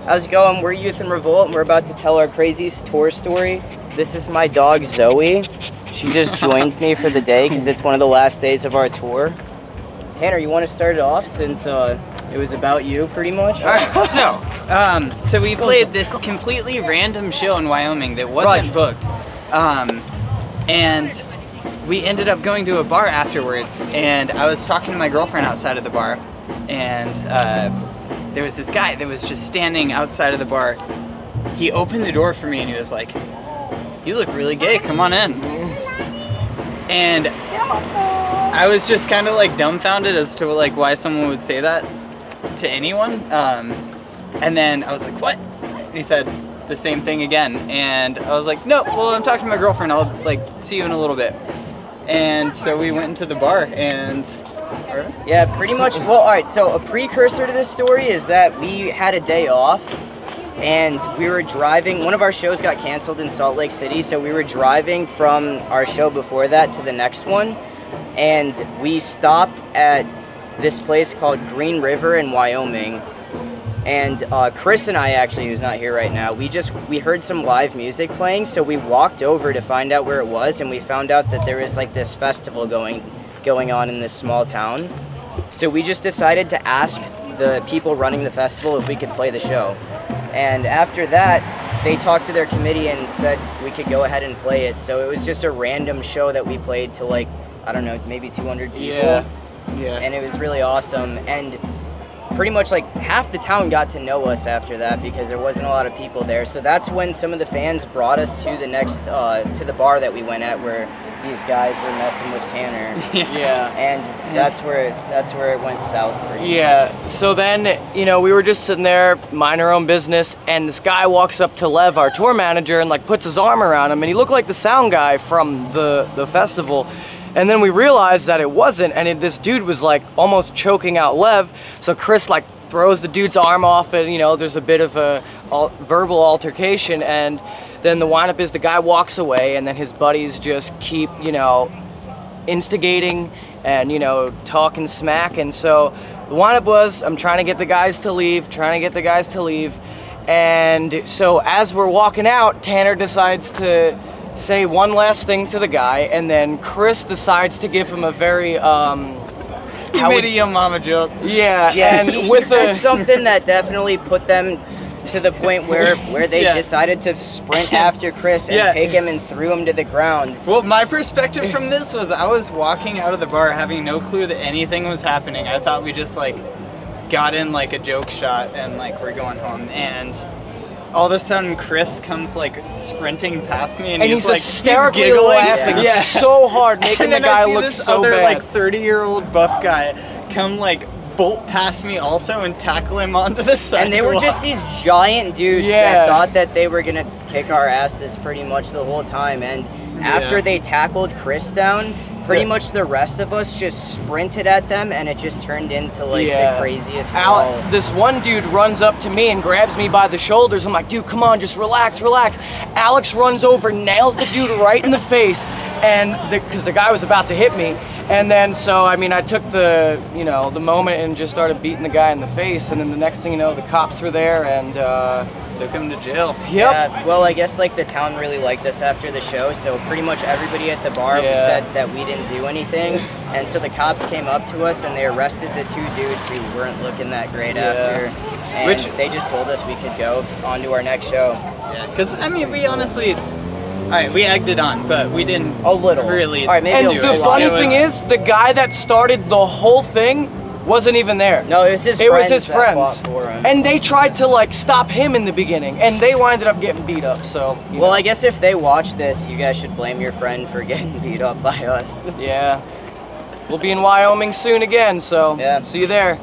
How's it going? We're Youth in Revolt, and we're about to tell our crazy tour story. This is my dog, Zoe. She just joined me for the day because it's one of the last days of our tour. Tanner, you want to start it off since it was about you, pretty much? All right, so we played this completely random show in Wyoming that wasn't booked. And we ended up going to a bar afterwards, and I was talking to my girlfriend outside of the bar, and there was this guy that was just standing outside of the bar. He opened the door for me and he was like, "You look really gay, come on in." And I was just kind of like dumbfounded as to like why someone would say that to anyone. And then I was like, "What?" And he said the same thing again. And I was like, "No, well, I'm talking to my girlfriend. I'll like see you in a little bit." And so we went into the bar and... Yeah, pretty much. Well, alright, so a precursor to this story is that we had a day off and we were driving. One of our shows got canceled in Salt Lake City, so we were driving from our show before that to the next one, and we stopped at this place called Green River in Wyoming. And Chris and I, actually, who's not here right now, we heard some live music playing, so we walked over to find out where it was, and we found out that there was like this festival going on in this small town. So we just decided to ask the people running the festival if we could play the show. And after that, they talked to their committee and said we could go ahead and play it. So it was just a random show that we played to like, I don't know, maybe 200 people. Yeah. And it was really awesome. And pretty much like half the town got to know us after that because there wasn't a lot of people there. So that's when some of the fans brought us to the next, to the bar that we went at where these guys were messing with Tanner. Yeah. And that's where it went south for you. Yeah. So then, you know, we were just sitting there, minding our own business, and this guy walks up to Lev, our tour manager, and like puts his arm around him, and he looked like the sound guy from the festival. And then we realized that it wasn't, and this dude was like almost choking out Lev. So Chris like throws the dude's arm off, and you know, there's a bit of a verbal altercation, and then the windup is the guy walks away, and then his buddies just keep, you know, instigating and, you know, talking smack. And so the windup was, I'm trying to get the guys to leave, and so as we're walking out, Tanner decides to say one last thing to the guy, and then Chris decides to give him a very He made a Yo Mama joke. Yeah, and he said something that definitely put them to the point where they decided to sprint after Chris and take him and threw him to the ground. Well, my perspective from this was I was walking out of the bar having no clue that anything was happening. I thought we just like got in like a joke shot and like we're going home, and all of a sudden Chris comes like sprinting past me and he's like hysterically he's giggling laughing so hard, making the guy look so bad. And then I see this other like 30-year-old buff guy come like bolt past me also and tackle him onto the sidewalk. And they were just these giant dudes that thought that they were gonna kick our asses pretty much the whole time. And after they tackled Chris down, pretty much the rest of us just sprinted at them, and it just turned into like the craziest brawl. This one dude runs up to me and grabs me by the shoulders. I'm like, dude, come on, just relax. Alex runs over, nails the dude right in the face, and because the guy was about to hit me. And then, so, I mean, I took the, you know, the moment and just started beating the guy in the face, and then the next thing you know, the cops were there and took him to jail. Yep. Yeah, well, I guess like the town really liked us after the show, so pretty much everybody at the bar said that we didn't do anything, and so the cops came up to us and they arrested the two dudes who weren't looking that great after, and they just told us we could go on to our next show. Yeah, because, I mean, we honestly... Alright, we egged it on, but we didn't really. All right, maybe and the funny thing is, the guy that started the whole thing wasn't even there. No, it was his friends. It was his friends. That fought for him. And they tried to like stop him in the beginning, and they winded up getting beat up. So. Well, I guess if they watch this, you guys should blame your friend for getting beat up by us. Yeah. We'll be in Wyoming soon again, so see you there.